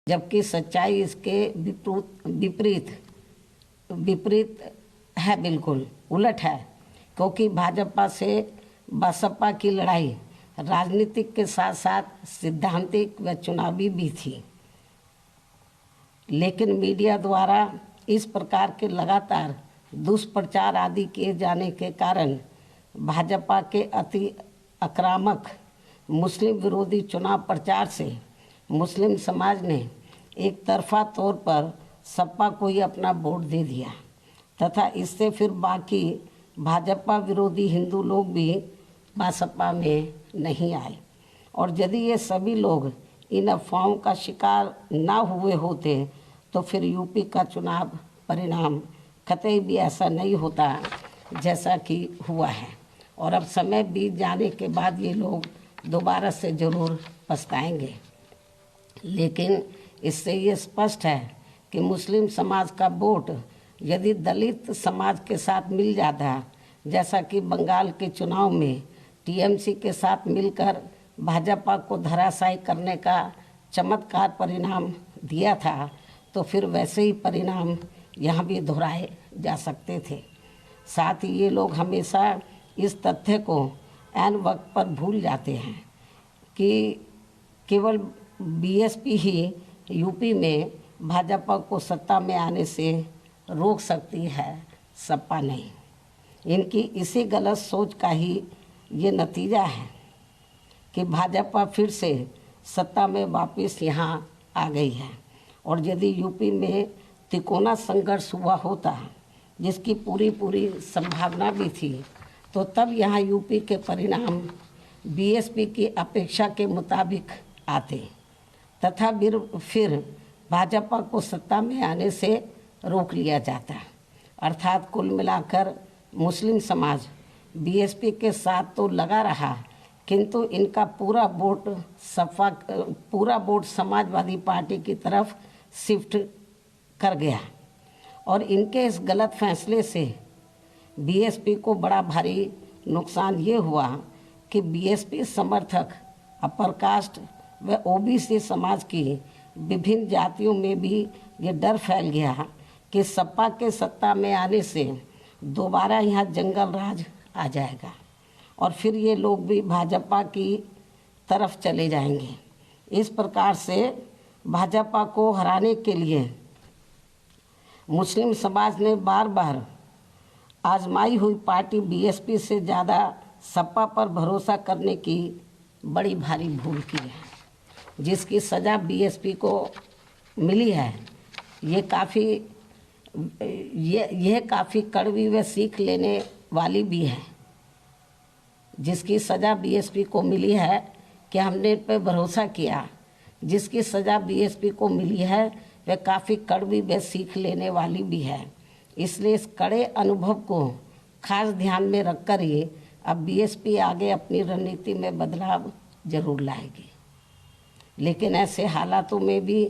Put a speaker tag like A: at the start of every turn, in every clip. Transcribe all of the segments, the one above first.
A: जबकि सच्चाई इसके विपरीत विपरीत है, बिल्कुल उलट है। क्योंकि भाजपा से बसपा की लड़ाई राजनीतिक के साथ साथ सिद्धांतिक व चुनावी भी थी। लेकिन मीडिया द्वारा इस प्रकार के लगातार दुष्प्रचार आदि किए जाने के कारण भाजपा के अति आक्रामक मुस्लिम विरोधी चुनाव प्रचार से मुस्लिम समाज ने एक तरफा तौर पर सपा को ही अपना वोट दे दिया तथा इससे फिर बाकी भाजपा विरोधी हिंदू लोग भी बसपा में नहीं आए। और यदि ये सभी लोग इन अफवाहों का शिकार ना हुए होते तो फिर यूपी का चुनाव परिणाम कतई भी ऐसा नहीं होता जैसा कि हुआ है। और अब समय बीत जाने के बाद ये लोग दोबारा से ज़रूर पछताएंगे। लेकिन इससे ये स्पष्ट है कि मुस्लिम समाज का वोट यदि दलित समाज के साथ मिल जाता, जैसा कि बंगाल के चुनाव में टीएमसी के साथ मिलकर भाजपा को धराशायी करने का चमत्कार परिणाम दिया था, तो फिर वैसे ही परिणाम यहाँ भी दोहराए जा सकते थे। साथ ही ये लोग हमेशा इस तथ्य को ऐन वक्त पर भूल जाते हैं कि केवल बीएसपी ही यूपी में भाजपा को सत्ता में आने से रोक सकती है, सपा नहीं। इनकी इसी गलत सोच का ही ये नतीजा है कि भाजपा फिर से सत्ता में वापस यहाँ आ गई है। और यदि यूपी में तिकोना संघर्ष हुआ होता, जिसकी पूरी संभावना भी थी, तो तब यहाँ यूपी के परिणाम बीएसपी की अपेक्षा के मुताबिक आते तथा फिर भाजपा को सत्ता में आने से रोक लिया जाता। अर्थात कुल मिलाकर मुस्लिम समाज बीएसपी के साथ तो लगा रहा, किंतु इनका पूरा वोट समाजवादी पार्टी की तरफ शिफ्ट कर गया। और इनके इस गलत फैसले से बीएसपी को बड़ा भारी नुकसान ये हुआ कि बीएसपी समर्थक अपर कास्ट व ओबीसी समाज की विभिन्न जातियों में भी ये डर फैल गया कि सपा के सत्ता में आने से दोबारा यहाँ जंगल राज आ जाएगा और फिर ये लोग भी भाजपा की तरफ चले जाएंगे। इस प्रकार से भाजपा को हराने के लिए मुस्लिम समाज ने बार बार आजमाई हुई पार्टी बीएसपी से ज़्यादा सपा पर भरोसा करने की बड़ी भारी भूल की है, जिसकी सज़ा बीएसपी को मिली है। यह काफ़ी कड़वी व सीख लेने वाली भी है। जिसकी सज़ा बीएसपी को मिली है कि हमने इन पर भरोसा किया, जिसकी सज़ा बीएसपी को मिली है वह काफ़ी कड़वी व सीख लेने वाली भी है। इसलिए इस कड़े अनुभव को खास ध्यान में रखकर ही अब बीएसपी आगे अपनी रणनीति में बदलाव जरूर लाएगी। लेकिन ऐसे हालातों में भी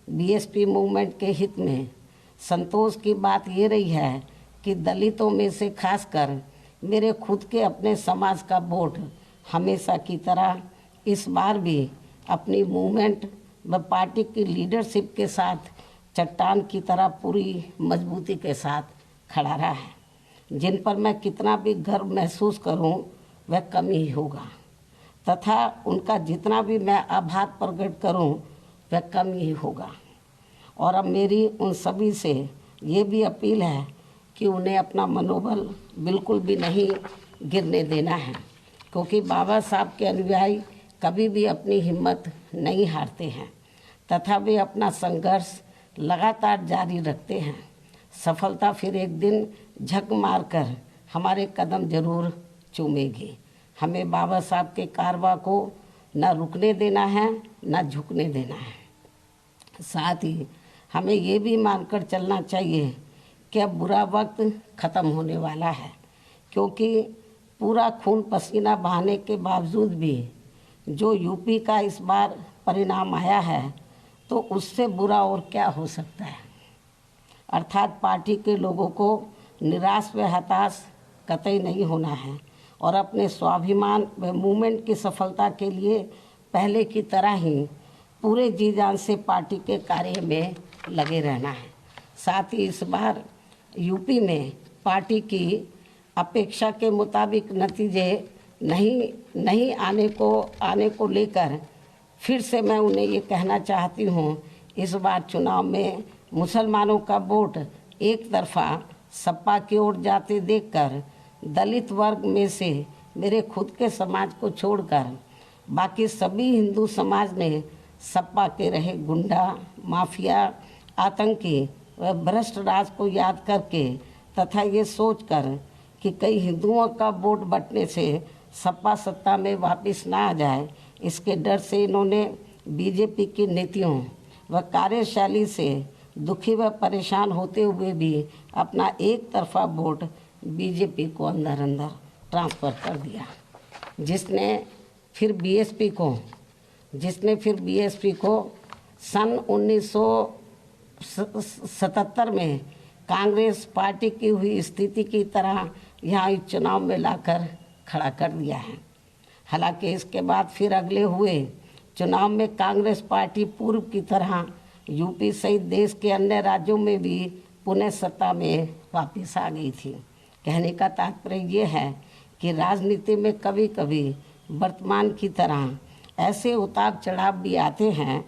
A: बीएसपी मूवमेंट के हित में संतोष की बात ये रही है कि दलितों में से खासकर मेरे खुद के अपने समाज का वोट हमेशा की तरह इस बार भी अपनी मूवमेंट व पार्टी की लीडरशिप के साथ चट्टान की तरह पूरी मजबूती के साथ खड़ा रहा है। जिन पर मैं कितना भी गर्व महसूस करूं वह कम ही होगा तथा उनका जितना भी मैं आभार प्रकट करूं वह कम ही होगा। और अब मेरी उन सभी से ये भी अपील है कि उन्हें अपना मनोबल बिल्कुल भी नहीं गिरने देना है, क्योंकि बाबा साहब के अनुयायी कभी भी अपनी हिम्मत नहीं हारते हैं तथा वे अपना संघर्ष लगातार जारी रखते हैं। सफलता फिर एक दिन झक मारकर हमारे कदम जरूर चूमेगी। हमें बाबा साहब के कारवा को न रुकने देना है न झुकने देना है। साथ ही हमें ये भी मानकर चलना चाहिए कि अब बुरा वक्त ख़त्म होने वाला है, क्योंकि पूरा खून पसीना बहाने के बावजूद भी जो यूपी का इस बार परिणाम आया है तो उससे बुरा और क्या हो सकता है। अर्थात पार्टी के लोगों को निराश व हताश कतई नहीं होना है और अपने स्वाभिमान व मूवमेंट की सफलता के लिए पहले की तरह ही पूरे जी जान से पार्टी के कार्य में लगे रहना है। साथ ही इस बार यूपी में पार्टी की अपेक्षा के मुताबिक नतीजे नहीं आने को लेकर फिर से मैं उन्हें ये कहना चाहती हूँ, इस बार चुनाव में मुसलमानों का वोट एक तरफा सपा की ओर जाते देखकर दलित वर्ग में से मेरे खुद के समाज को छोड़कर बाकी सभी हिंदू समाज ने सपा के रहे गुंडा, माफिया, आतंकी व भ्रष्ट राज को याद करके तथा ये सोचकर कि कई हिंदुओं का वोट बंटने से सपा सत्ता में वापस ना आ जाए, इसके डर से इन्होंने बीजेपी की नीतियों व कार्यशैली से दुखी व परेशान होते हुए भी अपना एक तरफा वोट बीजेपी को अंदर ट्रांसफ़र कर दिया, जिसने फिर बीएसपी को सन 1977 में कांग्रेस पार्टी की हुई स्थिति की तरह यहाँ इस चुनाव में लाकर खड़ा कर दिया है। हालांकि इसके बाद फिर अगले हुए चुनाव में कांग्रेस पार्टी पूर्व की तरह यूपी सहित देश के अन्य राज्यों में भी पुनः सत्ता में वापस आ गई थी। कहने का तात्पर्य ये है कि राजनीति में कभी कभी वर्तमान की तरह ऐसे उतार चढ़ाव भी आते हैं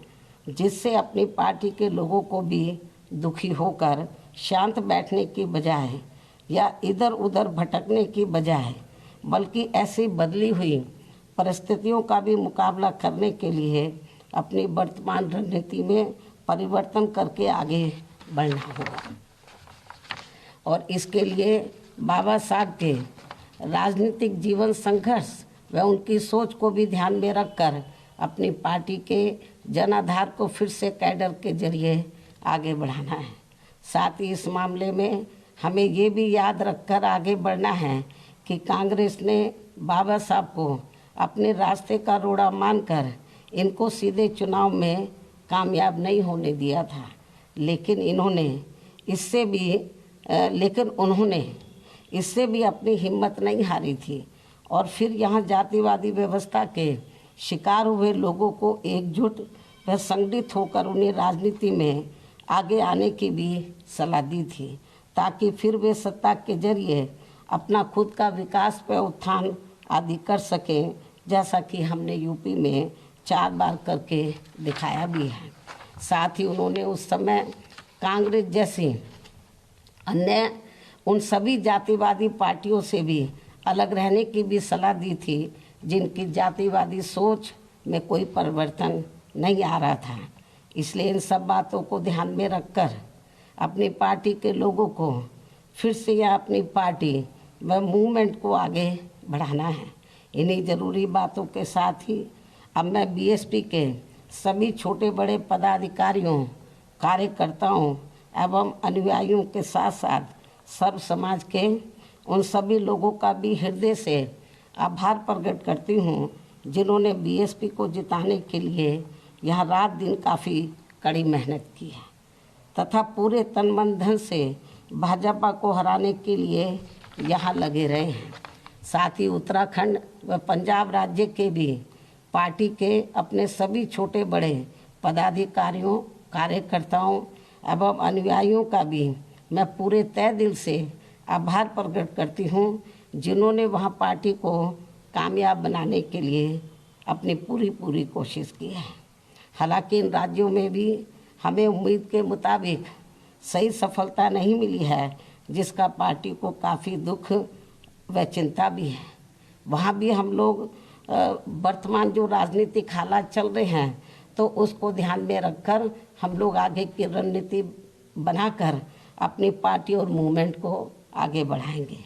A: जिससे अपनी पार्टी के लोगों को भी दुखी होकर शांत बैठने की बजाय या इधर उधर भटकने की बजाय बल्कि ऐसी बदली हुई परिस्थितियों का भी मुकाबला करने के लिए अपनी वर्तमान रणनीति में परिवर्तन करके आगे बढ़ना होगा। और इसके लिए बाबा साहब के राजनीतिक जीवन संघर्ष व उनकी सोच को भी ध्यान में रखकर अपनी पार्टी के जनाधार को फिर से कैडर के जरिए आगे बढ़ाना है। साथ ही इस मामले में हमें ये भी याद रखकर आगे बढ़ना है कि कांग्रेस ने बाबा साहब को अपने रास्ते का रोड़ा मानकर इनको सीधे चुनाव में कामयाब नहीं होने दिया था, लेकिन उन्होंने इससे भी अपनी हिम्मत नहीं हारी थी और फिर यहाँ जातिवादी व्यवस्था के शिकार हुए लोगों को एकजुट व संगठित होकर उन्हें राजनीति में आगे आने की भी सलाह दी थी, ताकि फिर वे सत्ता के जरिए अपना खुद का विकास व उत्थान आदि कर सकें, जैसा कि हमने यूपी में 4 बार करके दिखाया भी है। साथ ही उन्होंने उस समय कांग्रेस जैसी अन्य उन सभी जातिवादी पार्टियों से भी अलग रहने की भी सलाह दी थी जिनकी जातिवादी सोच में कोई परिवर्तन नहीं आ रहा था। इसलिए इन सब बातों को ध्यान में रखकर अपनी पार्टी के लोगों को फिर से या अपनी पार्टी व मूवमेंट को आगे बढ़ाना है। इन्हीं ज़रूरी बातों के साथ ही अब मैं बीएसपी के सभी छोटे बड़े पदाधिकारियों, कार्यकर्ताओं एवं अनुयायियों के साथ साथ सर्व समाज के उन सभी लोगों का भी हृदय से आभार प्रकट करती हूँ जिन्होंने बीएसपी को जिताने के लिए यहाँ रात दिन काफ़ी कड़ी मेहनत की है तथा पूरे तन मन धन से भाजपा को हराने के लिए यहाँ लगे रहे हैं। साथ ही उत्तराखंड व पंजाब राज्य के भी पार्टी के अपने सभी छोटे बड़े पदाधिकारियों, कार्यकर्ताओं एवं अनुयायियों का भी मैं पूरे तहे दिल से आभार प्रकट करती हूँ जिन्होंने वहाँ पार्टी को कामयाब बनाने के लिए अपनी पूरी कोशिश की है। हालांकि इन राज्यों में भी हमें उम्मीद के मुताबिक सही सफलता नहीं मिली है, जिसका पार्टी को काफ़ी दुख व चिंता भी है। वहाँ भी हम लोग वर्तमान जो राजनीतिक हालात चल रहे हैं तो उसको ध्यान में रखकर हम लोग आगे की रणनीति बनाकर अपनी पार्टी और मूवमेंट को आगे बढ़ाएंगे।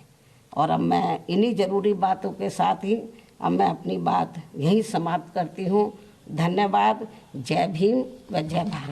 A: और अब मैं इन्हीं ज़रूरी बातों के साथ ही अब मैं अपनी बात यहीं समाप्त करती हूँ। धन्यवाद। जय भीम व जय भारत।